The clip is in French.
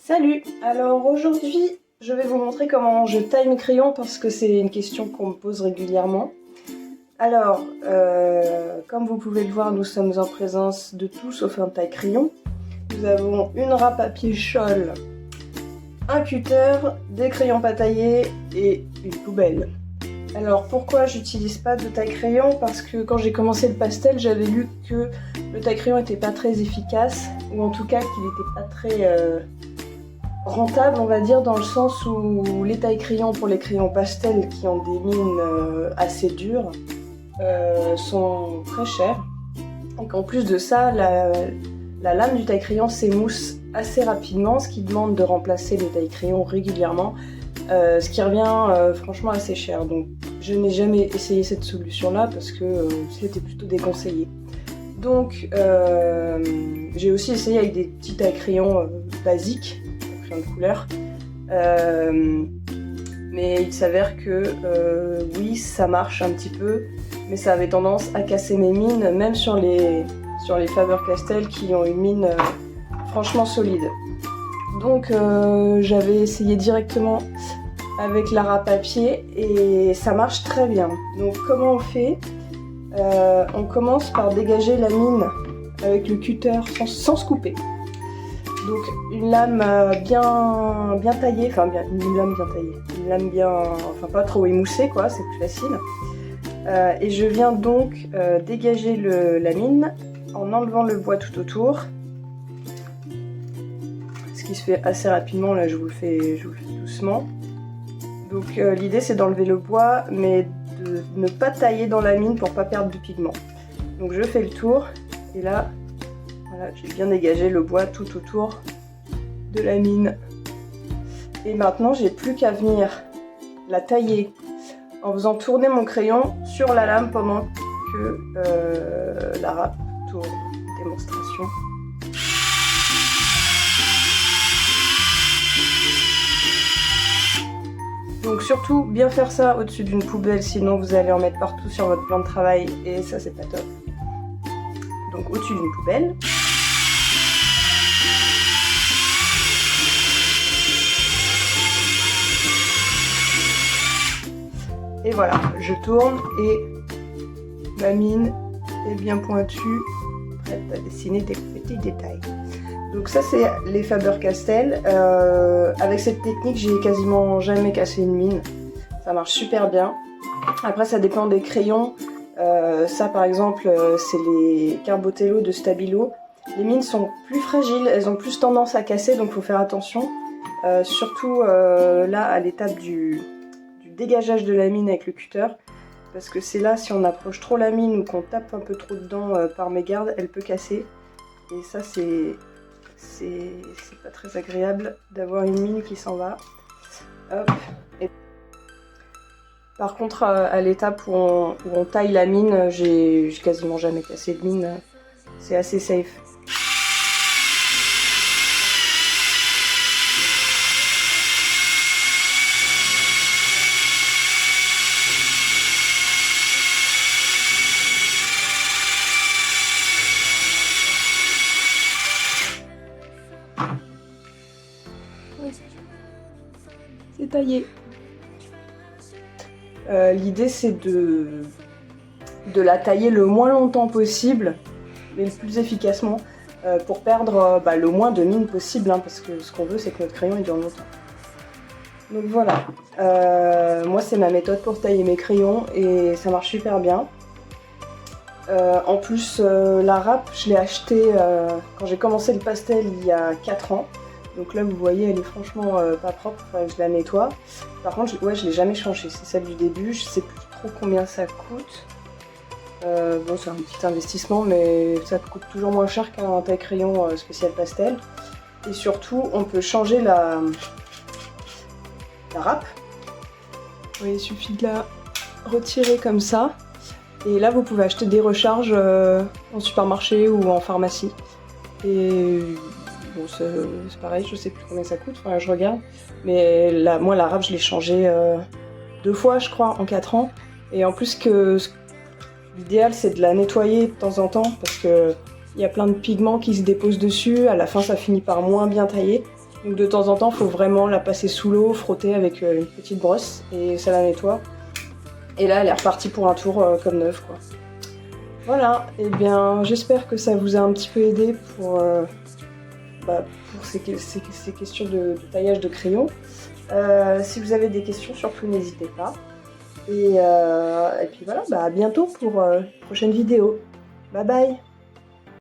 Salut! Alors aujourd'hui, je vais vous montrer comment je taille mes crayons parce que c'est une question qu'on me pose régulièrement. Alors, comme vous pouvez le voir, nous sommes en présence de tout sauf un taille-crayon. Nous avons une râpe à pied Scholl, un cutter, des crayons pas taillés et une poubelle. Alors pourquoi j'utilise pas de taille-crayon? Parce que quand j'ai commencé le pastel, j'avais lu que le taille-crayon était pas très efficace, ou en tout cas qu'il était pas très rentable, on va dire, dans le sens où les taille-crayons pour les crayons pastel qui ont des mines assez dures sont très chers. Et qu'en plus de ça, la lame du taille-crayon s'émousse assez rapidement, ce qui demande de remplacer les taille-crayons régulièrement, ce qui revient franchement assez cher. Donc je n'ai jamais essayé cette solution-là parce que c'était plutôt déconseillé. Donc j'ai aussi essayé avec des petits taille-crayons basiques, de couleur, mais il s'avère que oui, ça marche un petit peu, mais ça avait tendance à casser mes mines, même sur les Faber-Castell qui ont une mine franchement solide. Donc j'avais essayé directement avec la râpe à pied et ça marche très bien. Donc comment on fait? On commence par dégager la mine avec le cutter sans se couper. Donc une lame bien taillée, enfin une lame bien, enfin pas trop émoussée quoi, c'est plus facile. Et je viens donc dégager la mine en enlevant le bois tout autour. Ce qui se fait assez rapidement, là je vous le fais doucement. Donc l'idée c'est d'enlever le bois, mais de ne pas tailler dans la mine pour pas perdre du pigment. Donc je fais le tour, et là, voilà, j'ai bien dégagé le bois tout autour de la mine. Et maintenant, j'ai plus qu'à venir la tailler en faisant tourner mon crayon sur la lame pendant que la râpe tourne. Démonstration. Donc surtout, bien faire ça au-dessus d'une poubelle, sinon vous allez en mettre partout sur votre plan de travail et ça c'est pas top. Donc au-dessus d'une poubelle. Et voilà, je tourne et ma mine est bien pointue, prête à dessiner des petits détails. Donc ça c'est les Faber-Castell. Avec cette technique, j'ai quasiment jamais cassé une mine. Ça marche super bien. Après ça dépend des crayons. Ça par exemple c'est les Carbotello de Stabilo. Les mines sont plus fragiles, elles ont plus tendance à casser, donc il faut faire attention. Surtout là à l'étape du dégageage de la mine avec le cutter. Parce que c'est là, si on approche trop la mine ou qu'on tape un peu trop dedans par mégarde, elle peut casser. Et ça c'est pas très agréable d'avoir une mine qui s'en va. Hop. Et par contre, à l'étape où on taille la mine, j'ai quasiment jamais cassé de mine. C'est assez safe. C'est taillé. L'idée c'est de la tailler le moins longtemps possible, mais le plus efficacement, pour perdre le moins de mine possible, hein, parce que ce qu'on veut c'est que notre crayon il dure longtemps. Donc voilà, moi c'est ma méthode pour tailler mes crayons et ça marche super bien. En plus la râpe je l'ai achetée quand j'ai commencé le pastel il y a 4 ans. Donc là vous voyez elle est franchement pas propre, je la nettoie. Par contre je l'ai jamais changée, c'est celle du début, je sais plus trop combien ça coûte. Bon c'est un petit investissement mais ça coûte toujours moins cher qu'un taille-crayon spécial pastel. Et surtout on peut changer la râpe. Oui, il suffit de la retirer comme ça. Et là vous pouvez acheter des recharges en supermarché ou en pharmacie. Et bon, c'est pareil, je sais plus combien ça coûte, enfin, je regarde. Mais moi, la râpe, je l'ai changée 2 fois, je crois, en 4 ans. Et en plus, l'idéal, c'est de la nettoyer de temps en temps, parce qu'il y a plein de pigments qui se déposent dessus. À la fin, ça finit par moins bien tailler. Donc de temps en temps, il faut vraiment la passer sous l'eau, frotter avec une petite brosse et ça la nettoie. Et là, elle est repartie pour un tour comme neuve, quoi. Voilà, et bien j'espère que ça vous a un petit peu aidé pour ces questions de taillage de crayon. Si vous avez des questions, surtout n'hésitez pas. Et puis voilà, à bientôt pour une prochaine vidéo. Bye bye!